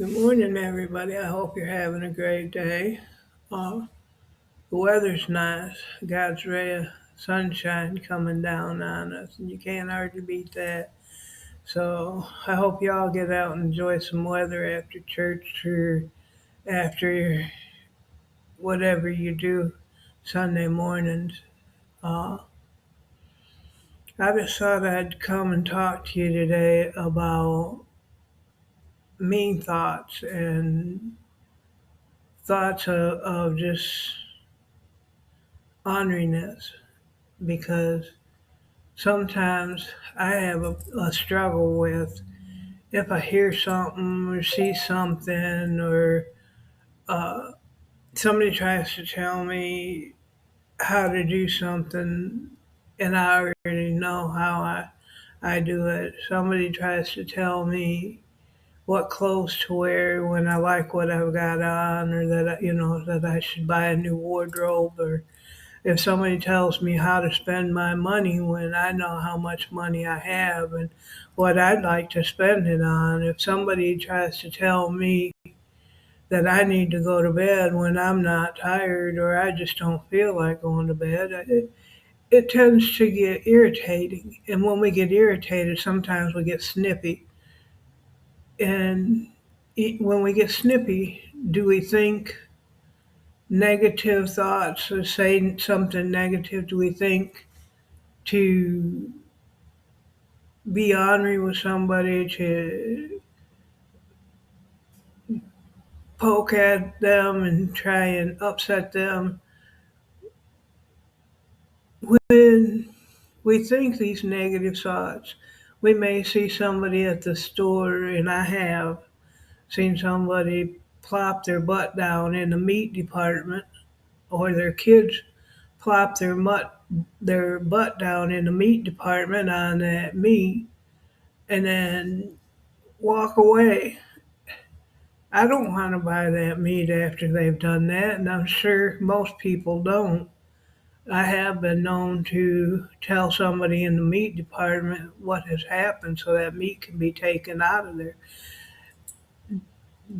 Good morning, everybody. I hope you're having a great day. Uh, the weather's nice. God's ray of sunshine coming down on us, and you can't hardly beat that. So I hope y'all get out and enjoy some weather after church or after whatever you do Sunday mornings. Uh, I just thought I'd come and talk to you today about mean thoughts and thoughts of just honoriness because sometimes I have a struggle with if I hear something or see something or uh, somebody tries to tell me how to do something and I already know how I do it. Somebody tries to tell me what clothes to wear when I like what I've got on or that I should buy a new wardrobe or if somebody tells me how to spend my money when I know how much money I have and what I'd like to spend it on, if somebody tries to tell me that I need to go to bed when I'm not tired or I just don't feel like going to bed, it tends to get irritating. And when we get irritated, sometimes we get snippy. And when we get snippy, do we think negative thoughts or say something negative? Do we think to be ornery with somebody, to poke at them and try and upset them. When we think these negative thoughts, we may see somebody at the store, and I have seen somebody plop their butt down in the meat department, or their kids plop their butt down in the meat department on that meat, and then walk away. I don't want to buy that meat after they've done that, and I'm sure most people don't. I have been known to tell somebody in the meat department what has happened so that meat can be taken out of there.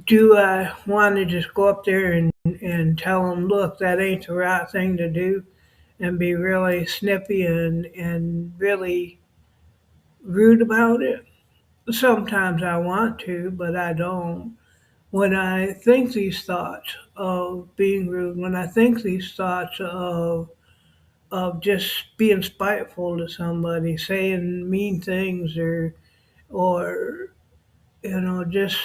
Do I want to just go up there and tell them, look, that ain't the right thing to do, and be really snippy and really rude about it? Sometimes I want to, but I don't. When I think these thoughts of being rude, when I think these thoughts of just being spiteful to somebody, saying mean things or just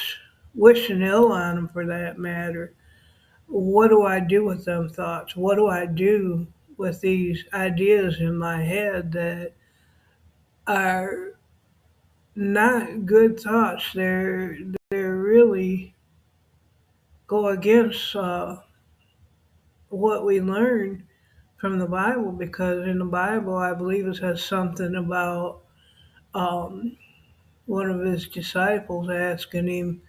wishing ill on them for that matter, what do I do with them thoughts? What do I do with these ideas in my head that are not good thoughts? They're really go against what we learn from the Bible because in the Bible, I believe it says something about um, one of his disciples asking him,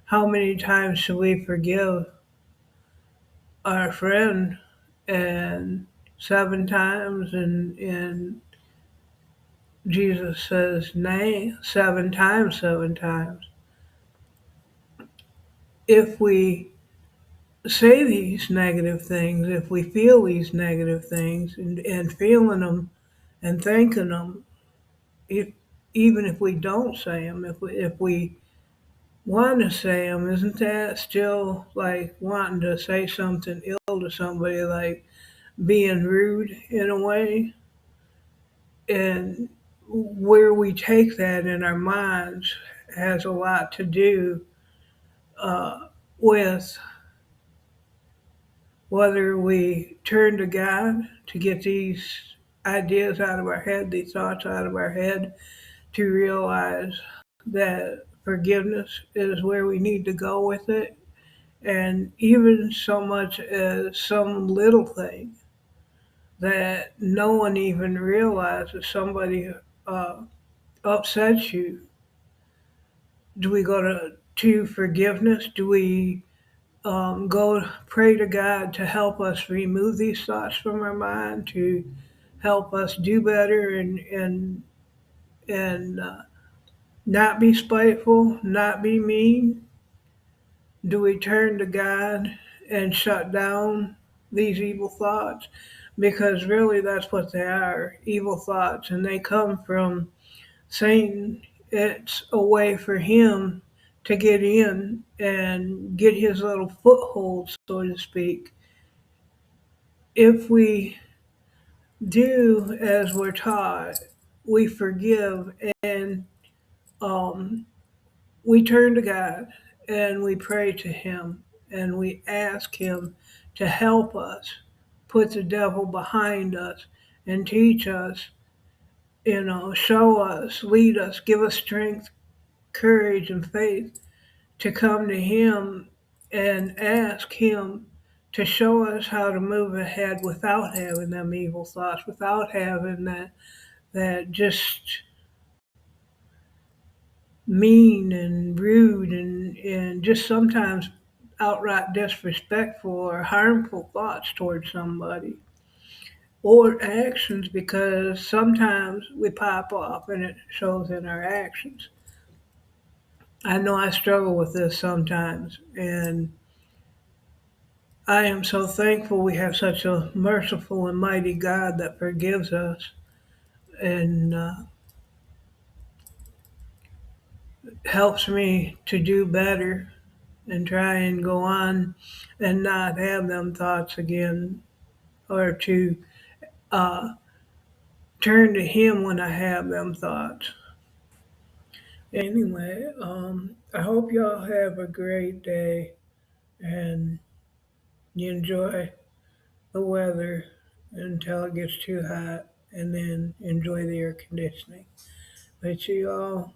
how many times should we forgive our friend? And 7 times. And Jesus says, nay, 7 times, 7 times. If we say these negative things, if we feel these negative things and feeling them and thinking them, if even if we don't say them, if we want to say them, isn't that still like wanting to say something ill to somebody, like being rude in a way? And where we take that in our minds has a lot to do with whether we turn to God to get these ideas out of our head, these thoughts out of our head, to realize that forgiveness is where we need to go with it. And even so much as some little thing that no one even realizes somebody uh, upsets you, do we go to forgiveness? Do we go pray to God to help us remove these thoughts from our mind, to help us do better and not be spiteful, not be mean? Do we turn to God and shut down these evil thoughts? Because really, that's what they are, evil thoughts, and they come from Satan. It's a way for him to get in and get his little foothold, so to speak. If we do as we're taught, we forgive and um, we turn to God and we pray to Him and we ask Him to help us, put the devil behind us, and teach us, show us, lead us, give us strength, courage, and faith to come to Him and ask Him to show us how to move ahead without having them evil thoughts, without having that just mean and rude and just sometimes outright disrespectful or harmful thoughts towards somebody or actions because sometimes we pop off and it shows in our actions. I know I struggle with this sometimes, and I am so thankful we have such a merciful and mighty God that forgives us and helps me to do better and try and go on and not have them thoughts again or to uh, turn to Him when I have them thoughts. Anyway, I hope y'all have a great day and you enjoy the weather until it gets too hot and then enjoy the air conditioning. But you all,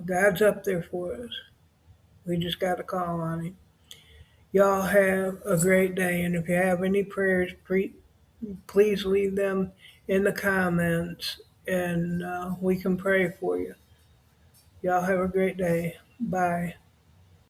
God's up there for us. We just got to call on Him. Y'all have a great day. And if you have any prayers, please leave them in the comments and we can pray for you. Y'all have a great day. Bye.